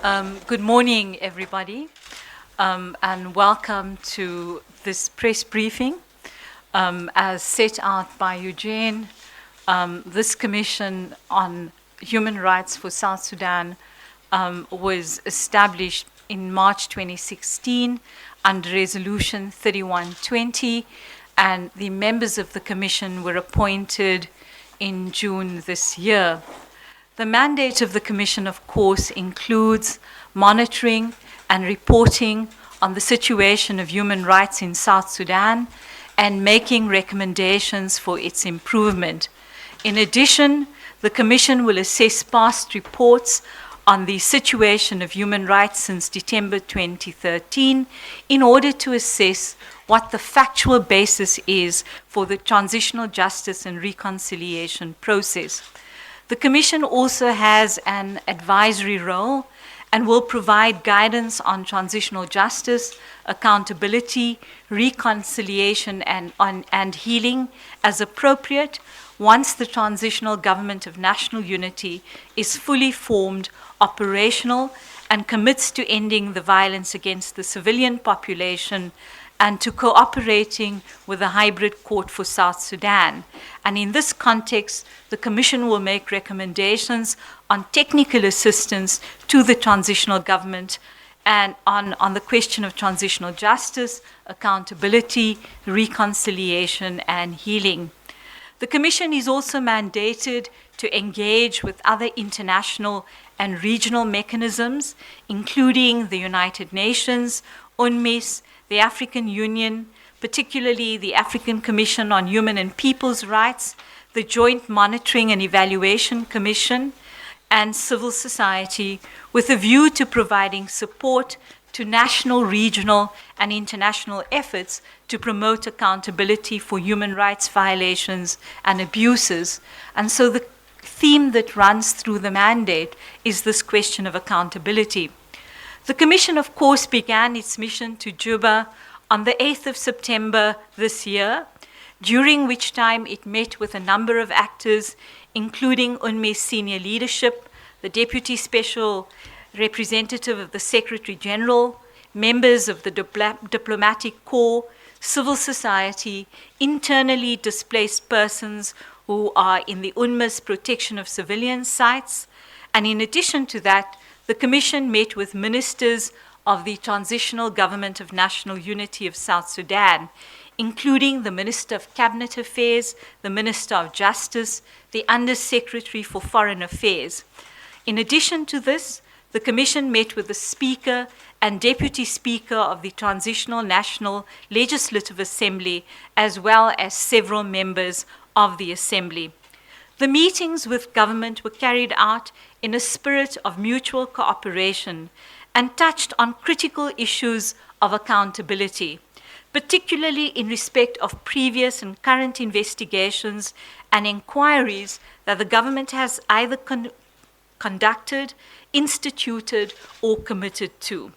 Good morning, everybody, and welcome to this press briefing. As set out by Eugene, this Commission on Human Rights for South Sudan was established in March 2016 under Resolution 3120, and the members of the Commission were appointed in June this year. The mandate of the Commission, of course, includes monitoring and reporting on the situation of human rights in South Sudan and making recommendations for its improvement. In addition, the Commission will assess past reports on the situation of human rights since December 2013 in order to assess what the factual basis is for the transitional justice and reconciliation process. The Commission also has an advisory role and will provide guidance on transitional justice, accountability, reconciliation, and healing as appropriate once the Transitional Government of National Unity is fully formed, operational, and commits to ending the violence against the civilian population and to cooperating with the Hybrid Court for South Sudan. And in this context, the Commission will make recommendations on technical assistance to the transitional government and on the question of transitional justice, accountability, reconciliation, and healing. The Commission is also mandated to engage with other international and regional mechanisms, including the United Nations, UNMISS, the African Union, particularly the African Commission on Human and People's Rights, the Joint Monitoring and Evaluation Commission, and civil society, with a view to providing support to national, regional, and international efforts to promote accountability for human rights violations and abuses. And so the theme that runs through the mandate is this question of accountability. The Commission, of course, began its mission to Juba on the 8th of September this year, during which time it met with a number of actors, including UNMISS senior leadership, the Deputy Special Representative of the Secretary General, members of the Diplomatic Corps, civil society, internally displaced persons who are in the UNMISS protection of civilian sites, and in addition to that, the Commission met with ministers of the Transitional Government of National Unity of South Sudan, including the Minister of Cabinet Affairs, the Minister of Justice, the Under-Secretary for Foreign Affairs. In addition to this, the Commission met with the Speaker and Deputy Speaker of the Transitional National Legislative Assembly, as well as several members of the Assembly. The meetings with government were carried out in a spirit of mutual cooperation and touched on critical issues of accountability, particularly in respect of previous and current investigations and inquiries that the government has either conducted, instituted, or committed to.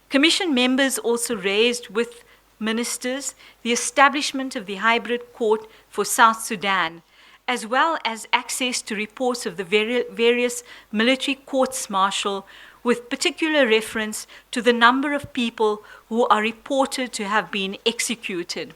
Commission members also raised with ministers the establishment of the Hybrid Court for South Sudan, as well as access to reports of the various military courts-martial, with particular reference to the number of people who are reported to have been executed.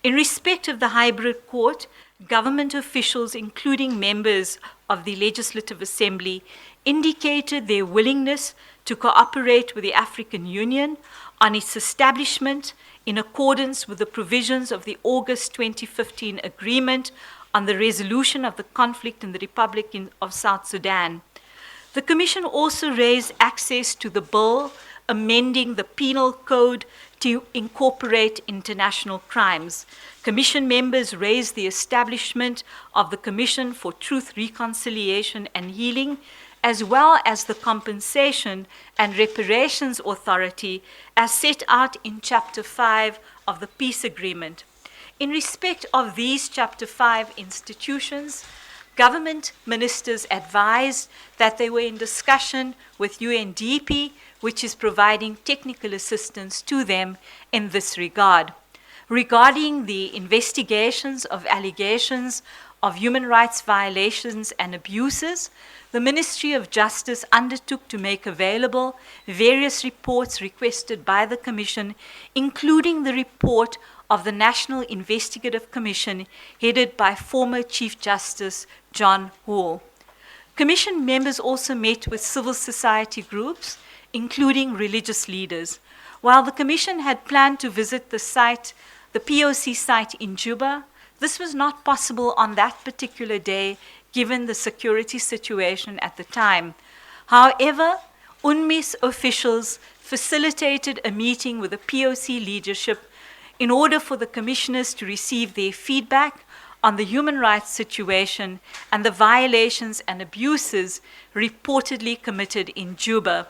In respect of the Hybrid Court, government officials, including members of the Legislative Assembly, indicated their willingness to cooperate with the African Union on its establishment in accordance with the provisions of the August 2015 agreement on the resolution of the conflict in the Republic of South Sudan. The Commission also raised access to the bill amending the Penal Code to incorporate international crimes. Commission members raised the establishment of the Commission for Truth, Reconciliation and Healing, as well as the Compensation and Reparations Authority as set out in Chapter 5 of the Peace Agreement. In respect of these Chapter 5 institutions, government ministers advised that they were in discussion with UNDP, which is providing technical assistance to them in this regard. Regarding the investigations of allegations of human rights violations and abuses, the Ministry of Justice undertook to make available various reports requested by the Commission, including the report of the National Investigative Commission headed by former Chief Justice John Hall. Commission members also met with civil society groups, including religious leaders. While the Commission had planned to visit the site, the POC site in Juba, this was not possible on that particular day given the security situation at the time. However, UNMISS officials facilitated a meeting with the POC leadership in order for the commissioners to receive their feedback on the human rights situation and the violations and abuses reportedly committed in Juba.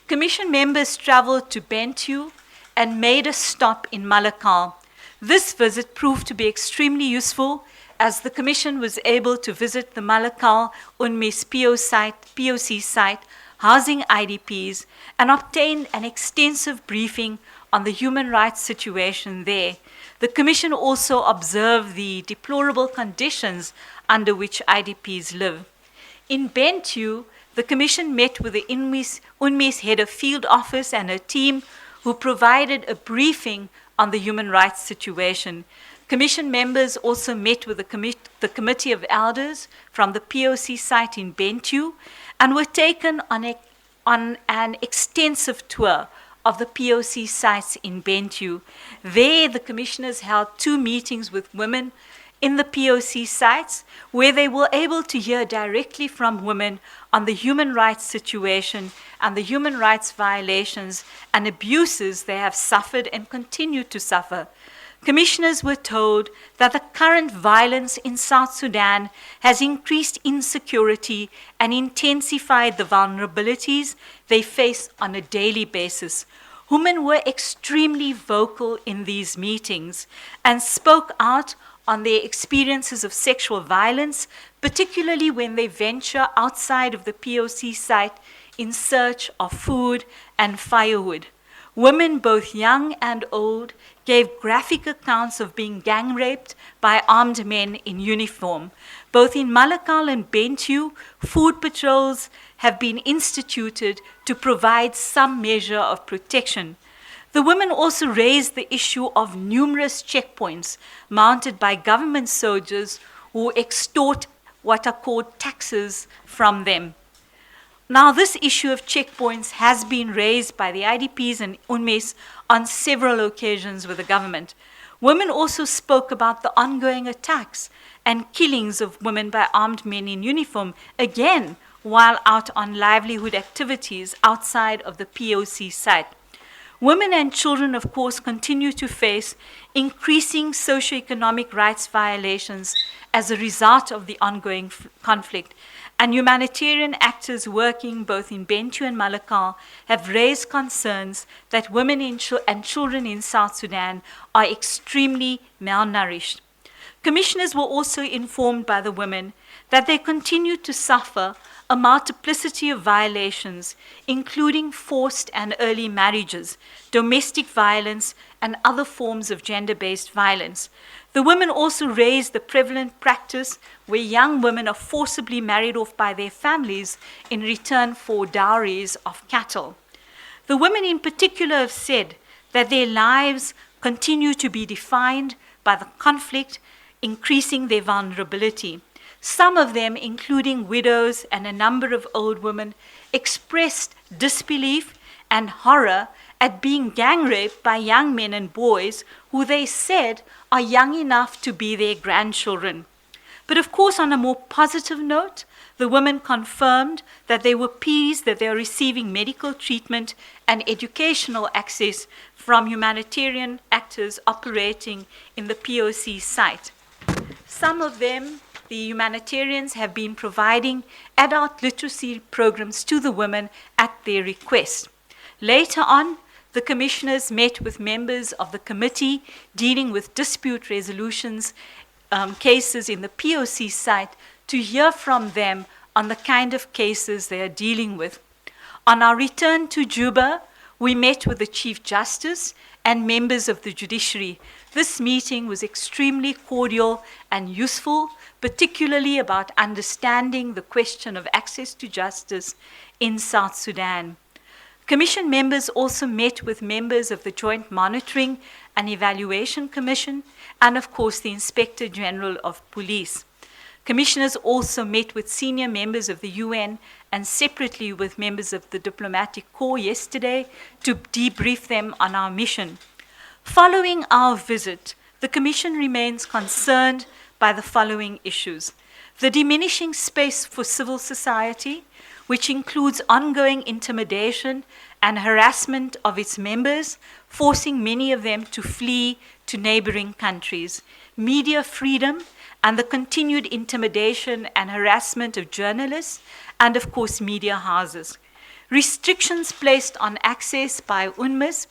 Commission members traveled to Bentiu and made a stop in Malakal. This visit proved to be extremely useful as the Commission was able to visit the Malakal UNMISS POC site housing IDPs and obtain an extensive briefing on the human rights situation there. The Commission also observed the deplorable conditions under which IDPs live. In Bentiu, the Commission met with the UNMISS head of field office and her team, who provided a briefing on the human rights situation. Commission members also met with the Committee of Elders from the POC site in Bentiu and were taken on an extensive tour of the POC sites in Bentiu. There, the commissioners held 2 meetings with women in the POC sites, where they were able to hear directly from women on the human rights situation and the human rights violations and abuses they have suffered and continue to suffer. Commissioners were told that the current violence in South Sudan has increased insecurity and intensified the vulnerabilities they face on a daily basis. Women were extremely vocal in these meetings and spoke out on their experiences of sexual violence, particularly when they venture outside of the POC site in search of food and firewood. Women, both young and old, gave graphic accounts of being gang raped by armed men in uniform. Both in Malakal and Bentiu, food patrols have been instituted to provide some measure of protection. The women also raised the issue of numerous checkpoints mounted by government soldiers who extort what are called taxes from them. Now, this issue of checkpoints has been raised by the IDPs and UNMISS on several occasions with the government. Women also spoke about the ongoing attacks and killings of women by armed men in uniform, again, while out on livelihood activities outside of the POC site. Women and children, of course, continue to face increasing socioeconomic rights violations as a result of the ongoing conflict. And humanitarian actors working both in Bentiu and Malakal have raised concerns that women and children in South Sudan are extremely malnourished. Commissioners were also informed by the women that they continue to suffer a multiplicity of violations, including forced and early marriages, domestic violence, and other forms of gender-based violence. The women also raised the prevalent practice where young women are forcibly married off by their families in return for dowries of cattle. The women in particular have said that their lives continue to be defined by the conflict, increasing their vulnerability. Some of them, including widows and a number of old women, expressed disbelief and horror at being gang raped by young men and boys who they said are young enough to be their grandchildren. But of course, on a more positive note, the women confirmed that they were pleased that they are receiving medical treatment and educational access from humanitarian actors operating in the POC site. Some of them, the humanitarians, have been providing adult literacy programs to the women at their request. Later on, the commissioners met with members of the committee dealing with dispute resolutions cases in the POC site to hear from them on the kind of cases they are dealing with. On our return to Juba, we met with the Chief Justice and members of the judiciary. This meeting was extremely cordial and useful particularly about understanding the question of access to justice in South Sudan. Commission members also met with members of the Joint Monitoring and Evaluation Commission and, of course, the Inspector General of Police. Commissioners also met with senior members of the UN and separately with members of the Diplomatic Corps yesterday to debrief them on our mission. Following our visit, the Commission remains concerned by the following issues: the diminishing space for civil society, which includes ongoing intimidation and harassment of its members, forcing many of them to flee to neighboring countries; media freedom and the continued intimidation and harassment of journalists and, of course, media houses; restrictions placed on access by UNMISS,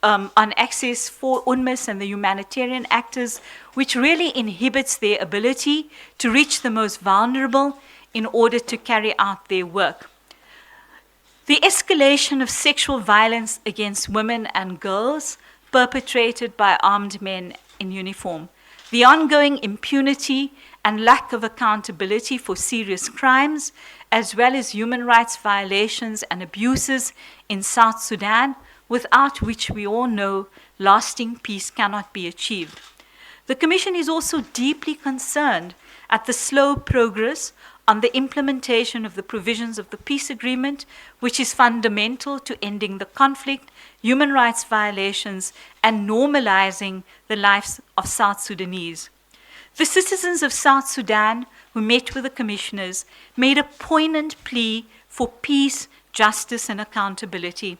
on access for UNMISS and the humanitarian actors, which really inhibits their ability to reach the most vulnerable in order to carry out their work; the escalation of sexual violence against women and girls perpetrated by armed men in uniform; the ongoing impunity and lack of accountability for serious crimes, as well as human rights violations and abuses in South Sudan, without which we all know lasting peace cannot be achieved. The Commission is also deeply concerned at the slow progress on the implementation of the provisions of the peace agreement, which is fundamental to ending the conflict, human rights violations, and normalizing the lives of South Sudanese. The citizens of South Sudan who met with the commissioners made a poignant plea for peace, justice, and accountability.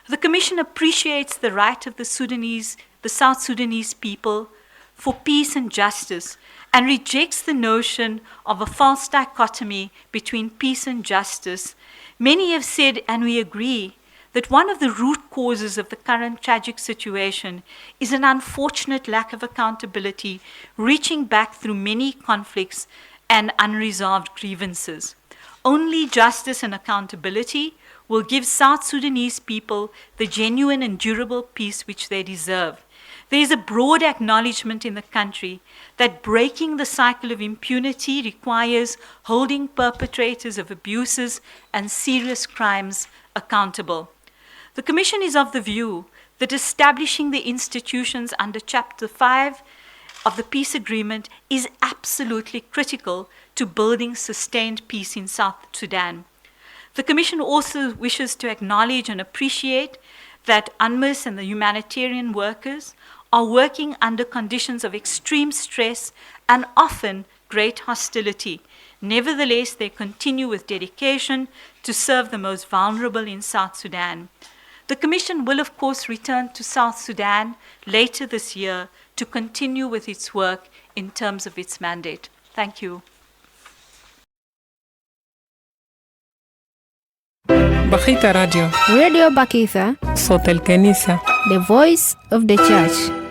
The Commission appreciates the right of the South Sudanese people for peace and justice, and rejects the notion of a false dichotomy between peace and justice. Many have said, and we agree, that one of the root causes of the current tragic situation is an unfortunate lack of accountability reaching back through many conflicts and unresolved grievances. Only justice and accountability will give South Sudanese people the genuine and durable peace which they deserve. There is a broad acknowledgement in the country that breaking the cycle of impunity requires holding perpetrators of abuses and serious crimes accountable. The Commission is of the view that establishing the institutions under Chapter 5 of the peace agreement is absolutely critical to building sustained peace in South Sudan. The Commission also wishes to acknowledge and appreciate that UNMISS and the humanitarian workers are working under conditions of extreme stress and often great hostility. Nevertheless, they continue with dedication to serve the most vulnerable in South Sudan. The Commission will, of course, return to South Sudan later this year to continue with its work in terms of its mandate. Thank you. بخيت راديو Radio Bakitha, صوت الكنيسة the voice of the church.